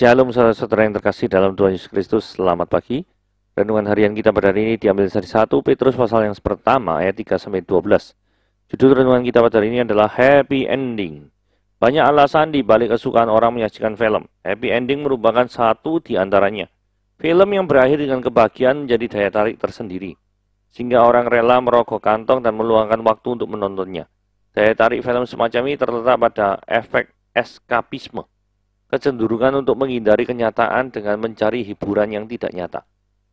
Shalom saudara-saudara yang terkasih dalam Tuhan Yesus Kristus, selamat pagi. Renungan harian kita pada hari ini diambil dari 1 Petrus pasal yang pertama ayat 3-12. Judul renungan kita pada hari ini adalah Happy Ending. Banyak alasan di balik kesukaan orang menyaksikan film. Happy ending merupakan satu di antaranya. Film yang berakhir dengan kebahagiaan menjadi daya tarik tersendiri, sehingga orang rela merogoh kantong dan meluangkan waktu untuk menontonnya. Daya tarik film semacam ini terletak pada efek eskapisme, kecenderungan untuk menghindari kenyataan dengan mencari hiburan yang tidak nyata,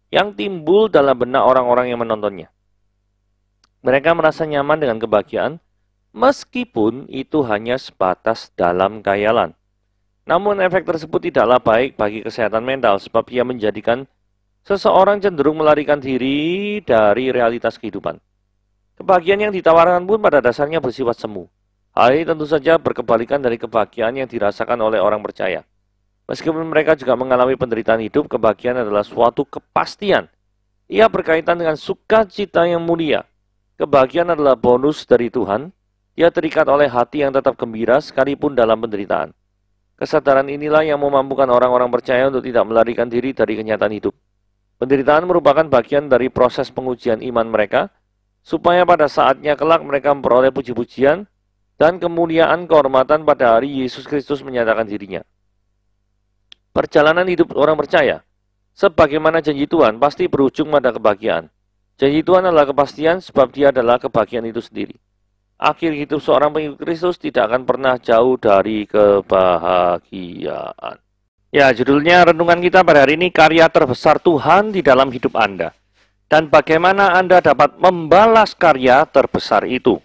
yang timbul dalam benak orang-orang yang menontonnya. Mereka merasa nyaman dengan kebahagiaan, meskipun itu hanya sebatas dalam khayalan. Namun efek tersebut tidaklah baik bagi kesehatan mental, sebab ia menjadikan seseorang cenderung melarikan diri dari realitas kehidupan. Kebahagiaan yang ditawarkan pun pada dasarnya bersifat semu. Hal ini tentu saja berkebalikan dari kebahagiaan yang dirasakan oleh orang percaya. Meskipun mereka juga mengalami penderitaan hidup, kebahagiaan adalah suatu kepastian. Ia berkaitan dengan sukacita yang mulia. Kebahagiaan adalah bonus dari Tuhan. Ia terikat oleh hati yang tetap gembira sekalipun dalam penderitaan. Kesadaran inilah yang memampukan orang-orang percaya untuk tidak melarikan diri dari kenyataan hidup. Penderitaan merupakan bagian dari proses pengujian iman mereka, supaya pada saatnya kelak mereka memperoleh puji-pujian dan kemuliaan kehormatan pada hari Yesus Kristus menyatakan dirinya. Perjalanan hidup orang percaya, sebagaimana janji Tuhan, pasti berujung pada kebahagiaan. Janji Tuhan adalah kepastian sebab dia adalah kebahagiaan itu sendiri. Akhir hidup seorang pengikut Kristus tidak akan pernah jauh dari kebahagiaan. Ya, judulnya renungan kita pada hari ini, karya terbesar Tuhan di dalam hidup Anda. Dan bagaimana Anda dapat membalas karya terbesar itu.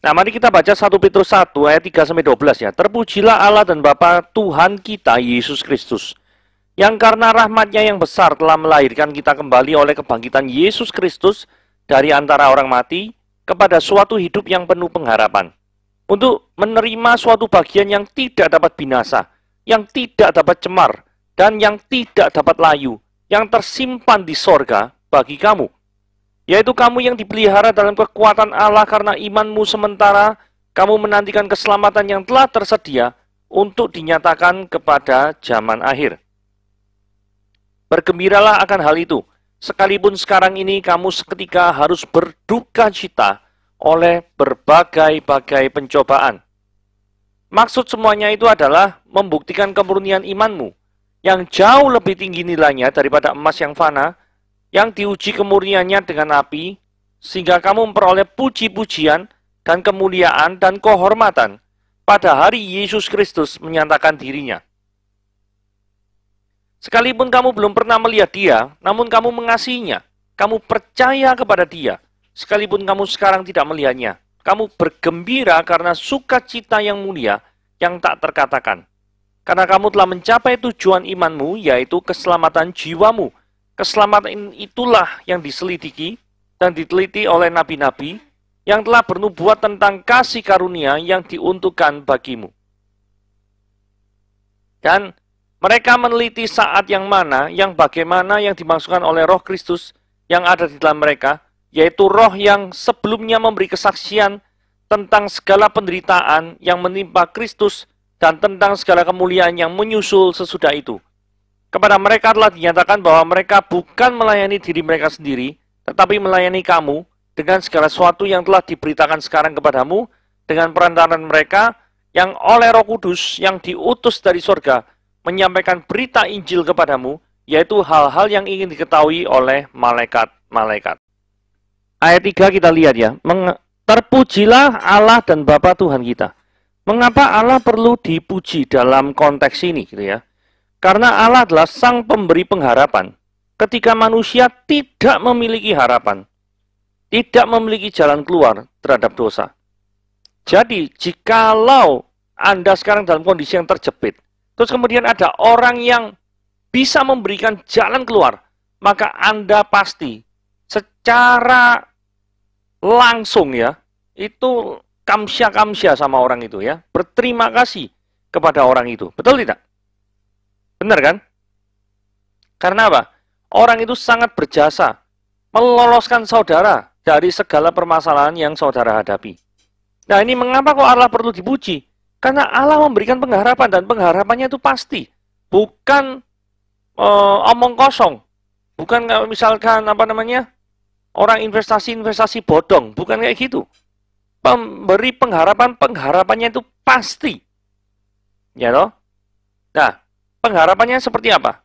Nah, mari kita baca 1 Petrus 1 ayat 3-12 ya. Terpujilah Allah dan Bapa Tuhan kita Yesus Kristus, yang karena rahmat-Nya yang besar telah melahirkan kita kembali oleh kebangkitan Yesus Kristus dari antara orang mati kepada suatu hidup yang penuh pengharapan, untuk menerima suatu bagian yang tidak dapat binasa, yang tidak dapat cemar, dan yang tidak dapat layu, yang tersimpan di sorga bagi kamu, yaitu kamu yang dipelihara dalam kekuatan Allah karena imanmu, sementara kamu menantikan keselamatan yang telah tersedia untuk dinyatakan kepada zaman akhir. Bergembiralah akan hal itu, sekalipun sekarang ini kamu seketika harus berduka cita oleh berbagai-bagai pencobaan. Maksud semuanya itu adalah membuktikan kemurnian imanmu, yang jauh lebih tinggi nilainya daripada emas yang fana, yang diuji kemurniannya dengan api, sehingga kamu memperoleh puji-pujian dan kemuliaan dan kehormatan pada hari Yesus Kristus menyatakan dirinya. Sekalipun kamu belum pernah melihat dia, namun kamu mengasihinya, kamu percaya kepada dia, sekalipun kamu sekarang tidak melihatnya, kamu bergembira karena sukacita yang mulia yang tak terkatakan. Karena kamu telah mencapai tujuan imanmu, yaitu keselamatan jiwamu. Keselamatan itulah yang diselidiki dan diteliti oleh nabi-nabi yang telah bernubuat tentang kasih karunia yang diuntukkan bagimu. Dan mereka meneliti saat yang mana, yang bagaimana yang dimaksudkan oleh Roh Kristus yang ada di dalam mereka, yaitu roh yang sebelumnya memberi kesaksian tentang segala penderitaan yang menimpa Kristus dan tentang segala kemuliaan yang menyusul sesudah itu. Kepada mereka telah dinyatakan bahwa mereka bukan melayani diri mereka sendiri, tetapi melayani kamu dengan segala sesuatu yang telah diberitakan sekarang kepadamu dengan perantaraan mereka yang oleh Roh Kudus yang diutus dari sorga menyampaikan berita Injil kepadamu, yaitu hal-hal yang ingin diketahui oleh malaikat-malaikat. Ayat 3 kita lihat ya, terpujilah Allah dan Bapa Tuhan kita. Mengapa Allah perlu dipuji dalam konteks ini gitu ya? Karena Allah adalah sang pemberi pengharapan. Ketika manusia tidak memiliki harapan, tidak memiliki jalan keluar terhadap dosa. Jadi, jikalau Anda sekarang dalam kondisi yang terjepit, terus kemudian ada orang yang bisa memberikan jalan keluar, maka Anda pasti secara langsung ya, itu kamsya sama orang itu ya. Berterima kasih kepada orang itu. Betul tidak? Benar kan? Karena apa? Orang itu sangat berjasa meloloskan saudara dari segala permasalahan yang saudara hadapi. Nah, ini mengapa kok Allah perlu dipuji? Karena Allah memberikan pengharapan, dan pengharapannya itu pasti. bukan omong kosong. Bukan misalkan orang investasi bodong, bukan kayak gitu. Pemberi pengharapannya itu pasti. Ya toh? Nah, pengharapannya seperti apa?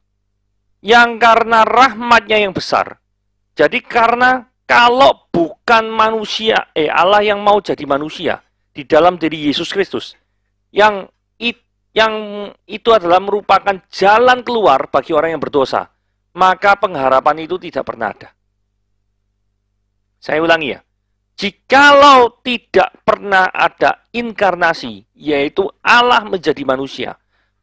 Yang karena rahmatnya yang besar. Jadi karena kalau bukan manusia, Allah yang mau jadi manusia di dalam diri Yesus Kristus, yang itu adalah merupakan jalan keluar bagi orang yang berdosa, maka pengharapan itu tidak pernah ada. Saya ulangi ya. Jikalau tidak pernah ada inkarnasi, yaitu Allah menjadi manusia,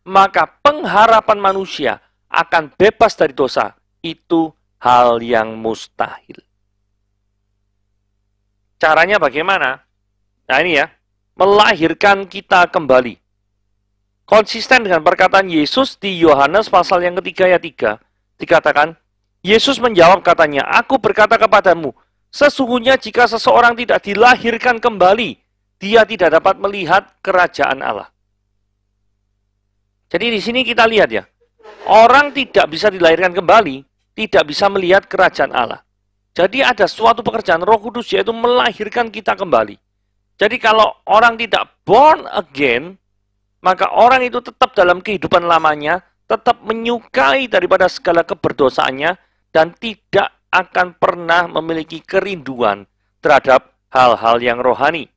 maka pengharapan manusia akan bebas dari dosa. Itu hal yang mustahil. Caranya bagaimana? Nah ini ya, melahirkan kita kembali. Konsisten dengan perkataan Yesus di Yohanes pasal yang ketiga ayat 3. Dikatakan, Yesus menjawab katanya, aku berkata kepadamu, sesungguhnya jika seseorang tidak dilahirkan kembali, dia tidak dapat melihat kerajaan Allah. Jadi di sini kita lihat ya, orang tidak bisa dilahirkan kembali, tidak bisa melihat kerajaan Allah. Jadi ada suatu pekerjaan Roh Kudus yaitu melahirkan kita kembali. Jadi kalau orang tidak born again, maka orang itu tetap dalam kehidupan lamanya, tetap menyukai daripada segala keberdosaannya, dan tidak akan pernah memiliki kerinduan terhadap hal-hal yang rohani.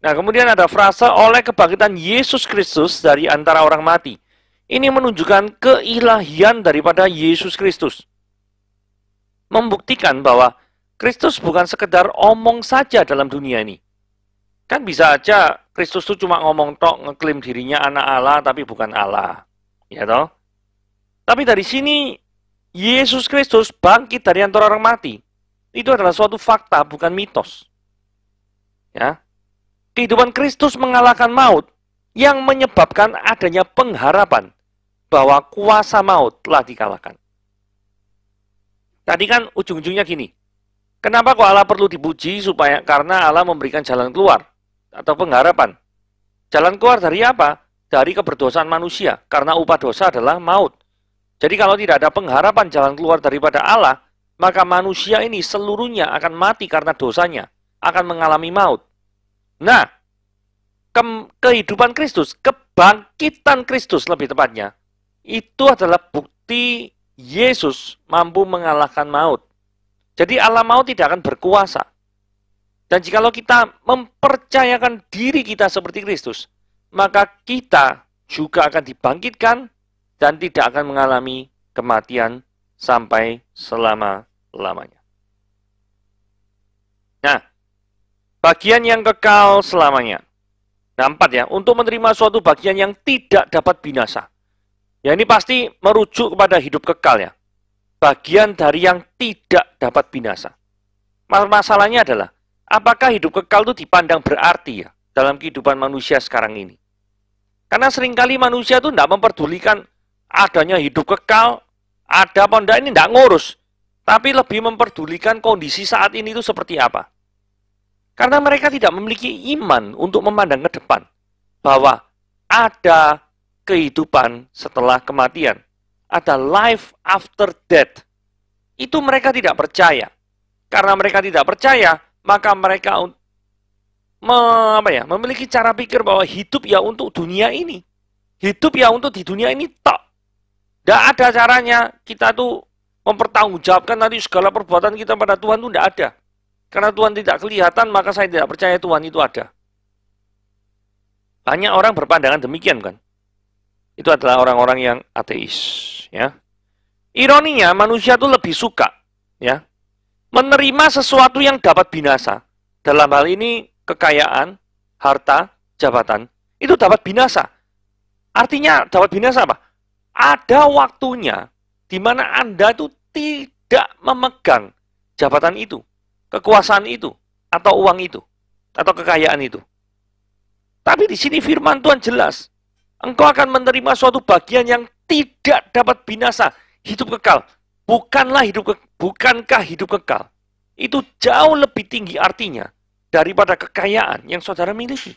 Nah, kemudian ada frase oleh kebangkitan Yesus Kristus dari antara orang mati. Ini menunjukkan keilahian daripada Yesus Kristus. Membuktikan bahwa Kristus bukan sekedar omong saja dalam dunia ini. Kan bisa aja Kristus itu cuma ngomong tok, ngeklaim dirinya anak Allah, tapi bukan Allah. Ya toh? Tapi dari sini, Yesus Kristus bangkit dari antara orang mati. Itu adalah suatu fakta, bukan mitos. Ya. Kehidupan Kristus mengalahkan maut yang menyebabkan adanya pengharapan bahwa kuasa maut telah dikalahkan. Tadi kan ujung-ujungnya gini. Kenapa kok Allah perlu dipuji? Karena Allah memberikan jalan keluar atau pengharapan. Jalan keluar dari apa? Dari keberdosaan manusia. Karena upah dosa adalah maut. Jadi kalau tidak ada pengharapan jalan keluar daripada Allah, maka manusia ini seluruhnya akan mati karena dosanya, akan mengalami maut. Nah, kehidupan Kristus, kebangkitan Kristus lebih tepatnya, itu adalah bukti Yesus mampu mengalahkan maut. Jadi Allah maut tidak akan berkuasa. Dan jikalau kita mempercayakan diri kita seperti Kristus, maka kita juga akan dibangkitkan dan tidak akan mengalami kematian sampai selama-lamanya. Nah, bagian yang kekal selamanya. Nah, 4 ya, untuk menerima suatu bagian yang tidak dapat binasa. Ya, ini pasti merujuk kepada hidup kekal ya. Bagian dari yang tidak dapat binasa. Masalahnya adalah, apakah hidup kekal itu dipandang berarti ya dalam kehidupan manusia sekarang ini? Karena seringkali manusia itu tidak memperdulikan adanya hidup kekal, ada apa enggak, ini tidak ngurus. Tapi lebih memperdulikan kondisi saat ini itu seperti apa. Karena mereka tidak memiliki iman untuk memandang ke depan. Bahwa ada kehidupan setelah kematian. Ada life after death. Itu mereka tidak percaya. Karena mereka tidak percaya, maka mereka memiliki cara pikir bahwa hidup ya untuk dunia ini. Hidup ya untuk di dunia ini tok. Tidak ada caranya kita tuh mempertanggungjawabkan nanti segala perbuatan kita pada Tuhan itu tidak ada. Karena Tuhan tidak kelihatan, maka saya tidak percaya Tuhan itu ada. Banyak orang berpandangan demikian kan. Itu adalah orang-orang yang ateis. Ya. Ironinya manusia itu lebih suka ya menerima sesuatu yang dapat binasa. Dalam hal ini kekayaan, harta, jabatan itu dapat binasa. Artinya dapat binasa apa? Ada waktunya di mana Anda itu tidak memegang jabatan itu, kekuasaan itu, atau uang itu, atau kekayaan itu. Tapi di sini firman Tuhan jelas, engkau akan menerima suatu bagian yang tidak dapat binasa, hidup kekal. Bukankah hidup kekal itu jauh lebih tinggi artinya daripada kekayaan yang saudara miliki?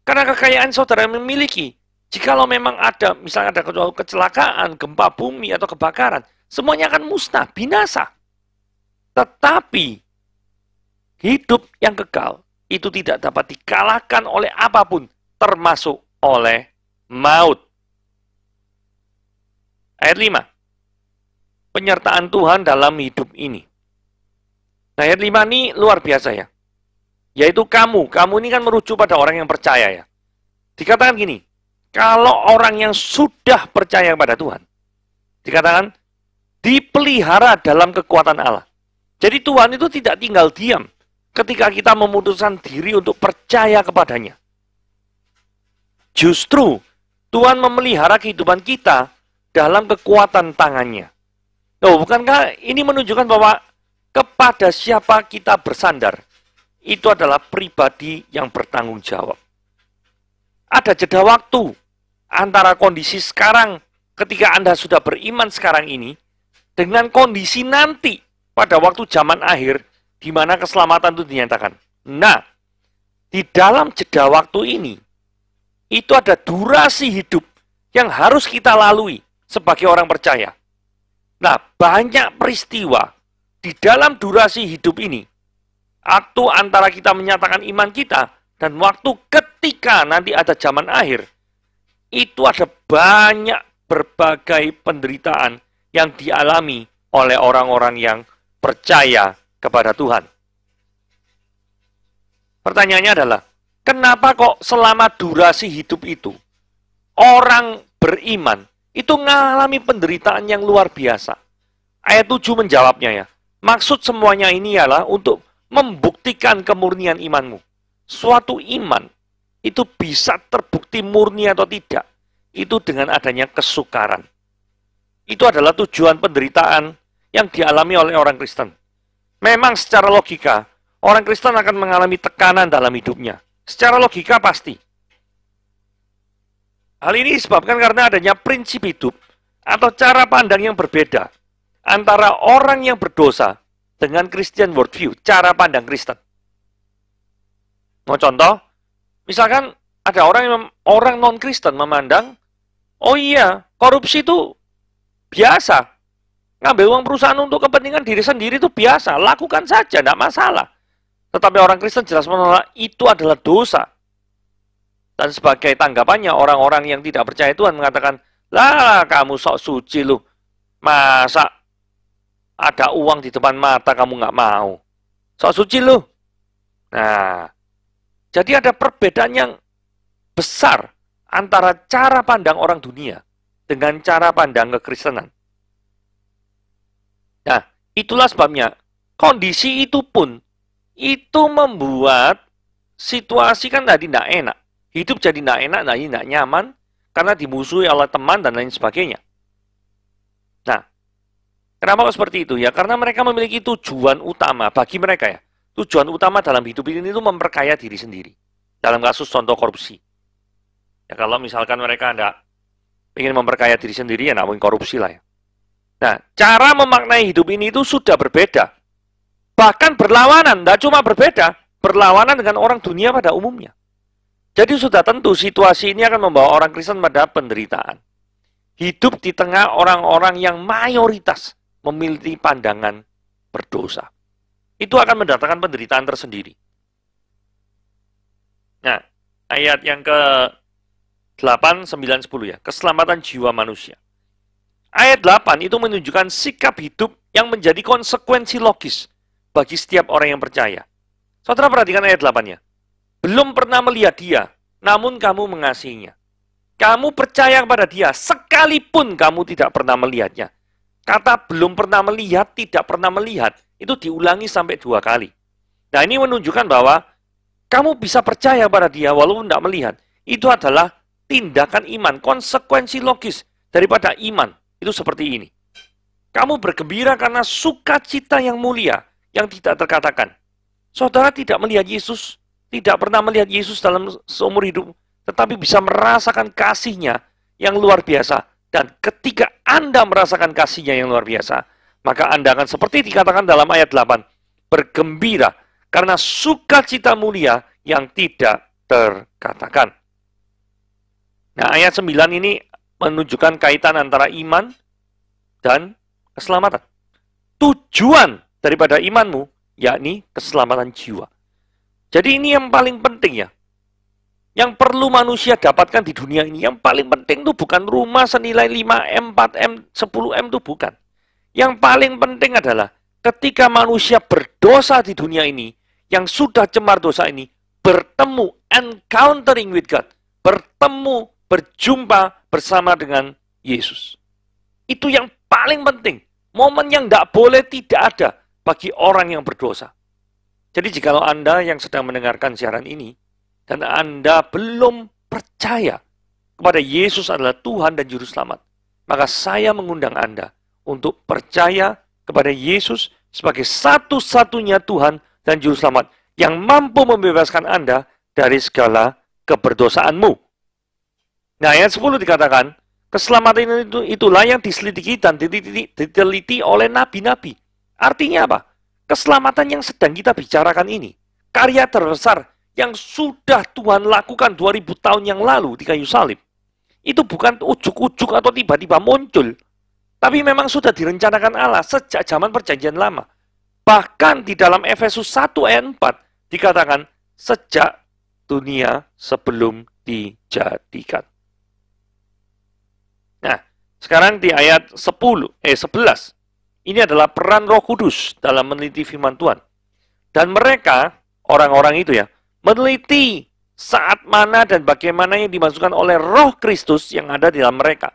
Karena kekayaan saudara memiliki Jikalau memang ada, misalnya ada kecelakaan, gempa bumi, atau kebakaran, semuanya akan musnah, binasa. Tetapi, hidup yang kekal, itu tidak dapat dikalahkan oleh apapun, termasuk oleh maut. Ayat 5. Penyertaan Tuhan dalam hidup ini. Nah, ayat 5 ini luar biasa ya. Yaitu kamu ini kan merujuk pada orang yang percaya ya. Dikatakan gini, kalau orang yang sudah percaya kepada Tuhan, dikatakan dipelihara dalam kekuatan Allah. Jadi Tuhan itu tidak tinggal diam ketika kita memutuskan diri untuk percaya kepadanya. Justru Tuhan memelihara kehidupan kita dalam kekuatan tangannya. Loh, bukankah ini menunjukkan bahwa kepada siapa kita bersandar, itu adalah pribadi yang bertanggung jawab. Ada jeda waktu antara kondisi sekarang ketika Anda sudah beriman sekarang ini dengan kondisi nanti pada waktu zaman akhir di mana keselamatan itu dinyatakan. Nah, di dalam jeda waktu ini itu ada durasi hidup yang harus kita lalui sebagai orang percaya. Nah, banyak peristiwa di dalam durasi hidup ini, waktu antara kita menyatakan iman kita dan waktu ketika nanti ada zaman akhir, itu ada banyak berbagai penderitaan yang dialami oleh orang-orang yang percaya kepada Tuhan. Pertanyaannya adalah, kenapa kok selama durasi hidup itu, orang beriman itu mengalami penderitaan yang luar biasa? Ayat 7 menjawabnya ya. Maksud semuanya ini ialah untuk membuktikan kemurnian imanmu. Suatu iman itu bisa terbukti murni atau tidak, itu dengan adanya kesukaran. Itu adalah tujuan penderitaan yang dialami oleh orang Kristen. Memang secara logika, orang Kristen akan mengalami tekanan dalam hidupnya. Secara logika pasti. Hal ini disebabkan karena adanya prinsip hidup atau cara pandang yang berbeda antara orang yang berdosa dengan Christian worldview, cara pandang Kristen. Mau contoh, misalkan ada orang non-Kristen memandang, oh iya, korupsi itu biasa. Ngambil uang perusahaan untuk kepentingan diri sendiri itu biasa, lakukan saja, tidak masalah. Tetapi orang Kristen jelas menolak, itu adalah dosa. Dan sebagai tanggapannya, orang-orang yang tidak percaya Tuhan mengatakan, lah kamu sok suci lu, masa ada uang di depan mata kamu nggak mau, sok suci lu. Nah, jadi ada perbedaan yang besar antara cara pandang orang dunia dengan cara pandang kekristenan. Nah, itulah sebabnya kondisi itu pun itu membuat situasi kan tadi tidak enak. Hidup jadi tidak enak, tidak nyaman, karena dimusuhi oleh teman dan lain sebagainya. Nah, kenapa seperti itu? Ya, karena mereka memiliki tujuan utama bagi mereka ya. Tujuan utama dalam hidup ini itu memperkaya diri sendiri. Dalam kasus contoh korupsi. Ya, kalau misalkan mereka ingin memperkaya diri sendiri, ya tidak mungkin korupsi lah ya. Nah, cara memaknai hidup ini itu sudah berbeda. Bahkan berlawanan, tidak cuma berbeda, berlawanan dengan orang dunia pada umumnya. Jadi sudah tentu situasi ini akan membawa orang Kristen pada penderitaan. Hidup di tengah orang-orang yang mayoritas memiliki pandangan berdosa. Itu akan mendatangkan penderitaan tersendiri. Nah, ayat yang ke-8, 9, 10 ya. Keselamatan jiwa manusia. Ayat 8 itu menunjukkan sikap hidup yang menjadi konsekuensi logis bagi setiap orang yang percaya. Saudara perhatikan ayat 8-nya. Belum pernah melihat dia, namun kamu mengasihinya. Kamu percaya kepada dia, sekalipun kamu tidak pernah melihatnya. Kata belum pernah melihat, tidak pernah melihat, itu diulangi sampai 2 kali. Nah, ini menunjukkan bahwa kamu bisa percaya pada dia walaupun tidak melihat. Itu adalah tindakan iman, konsekuensi logis daripada iman. Itu seperti ini. Kamu bergembira karena sukacita yang mulia, yang tidak terkatakan. Saudara tidak melihat Yesus, tidak pernah melihat Yesus dalam seumur hidup, tetapi bisa merasakan kasih-Nya yang luar biasa. Dan ketika Anda merasakan kasih-Nya yang luar biasa, maka Anda akan seperti dikatakan dalam ayat 8, bergembira karena sukacita mulia yang tidak terkatakan. Nah, ayat 9 ini menunjukkan kaitan antara iman dan keselamatan. Tujuan daripada imanmu, yakni keselamatan jiwa. Jadi ini yang paling penting ya. Yang perlu manusia dapatkan di dunia ini, yang paling penting itu bukan rumah senilai 5M, 4M, 10M itu bukan. Yang paling penting adalah ketika manusia berdosa di dunia ini, yang sudah cemar dosa ini, bertemu, encountering with God, bertemu, berjumpa bersama dengan Yesus. Itu yang paling penting. Momen yang tidak boleh tidak ada bagi orang yang berdosa. Jadi jikalau Anda yang sedang mendengarkan siaran ini, dan Anda belum percaya kepada Yesus adalah Tuhan dan Juru Selamat, maka saya mengundang Anda untuk percaya kepada Yesus sebagai satu-satunya Tuhan dan Juru Selamat yang mampu membebaskan Anda dari segala keberdosaanmu. Nah, ayat 10 dikatakan, keselamatan itulah yang diselidiki dan diteliti oleh nabi-nabi. Artinya apa? Keselamatan yang sedang kita bicarakan ini, karya terbesar yang sudah Tuhan lakukan 2000 tahun yang lalu di kayu salib, itu bukan ujuk-ujuk atau tiba-tiba muncul, tapi memang sudah direncanakan Allah sejak zaman perjanjian lama. Bahkan di dalam Efesus 1 ayat 4 dikatakan sejak dunia sebelum dijadikan. Nah, sekarang di ayat 11, ini adalah peran Roh Kudus dalam meneliti firman Tuhan. Dan mereka, orang-orang itu ya, meneliti saat mana dan bagaimana yang dimasukkan oleh Roh Kristus yang ada di dalam mereka.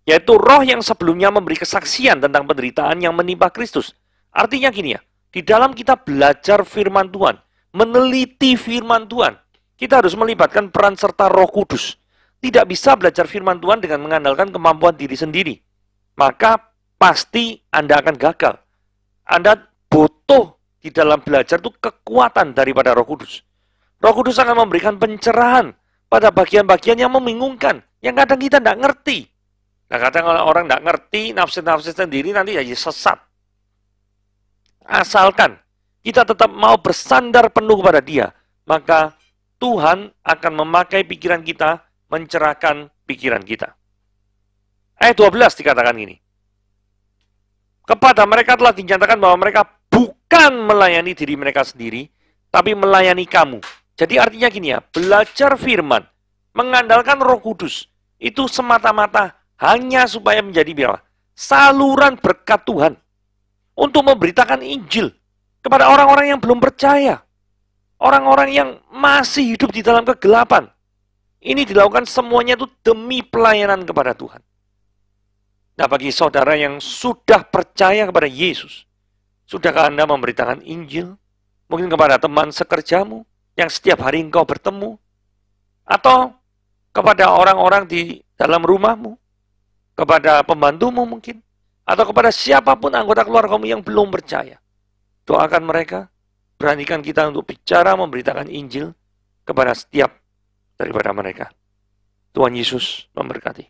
Yaitu roh yang sebelumnya memberi kesaksian tentang penderitaan yang menimpa Kristus. Artinya gini ya, di dalam kita belajar firman Tuhan, meneliti firman Tuhan, kita harus melibatkan peran serta Roh Kudus. Tidak bisa belajar firman Tuhan dengan mengandalkan kemampuan diri sendiri. Maka pasti Anda akan gagal. Anda butuh di dalam belajar itu kekuatan daripada Roh Kudus. Roh Kudus akan memberikan pencerahan pada bagian-bagian yang membingungkan, yang kadang kita tidak ngerti. Nah, kadang orang tidak ngerti, nafsir-nafsir sendiri nanti jadi sesat. Asalkan kita tetap mau bersandar penuh kepada Dia, maka Tuhan akan memakai pikiran kita, mencerahkan pikiran kita. Ayat 12 dikatakan gini, kepada mereka telah dinyatakan bahwa mereka bukan melayani diri mereka sendiri, tapi melayani kamu. Jadi artinya gini ya, belajar firman, mengandalkan Roh Kudus, itu semata-mata hanya supaya menjadi apa? Saluran berkat Tuhan untuk memberitakan Injil kepada orang-orang yang belum percaya, orang-orang yang masih hidup di dalam kegelapan. Ini dilakukan semuanya itu demi pelayanan kepada Tuhan. Nah, bagi saudara yang sudah percaya kepada Yesus, sudahkah Anda memberitakan Injil? Mungkin kepada teman sekerjamu yang setiap hari engkau bertemu, atau kepada orang-orang di dalam rumahmu, kepada pembantumu mungkin, atau kepada siapapun anggota keluargamu yang belum percaya. Doakan mereka, beranikan kita untuk bicara memberitakan Injil kepada setiap daripada mereka. Tuhan Yesus memberkati.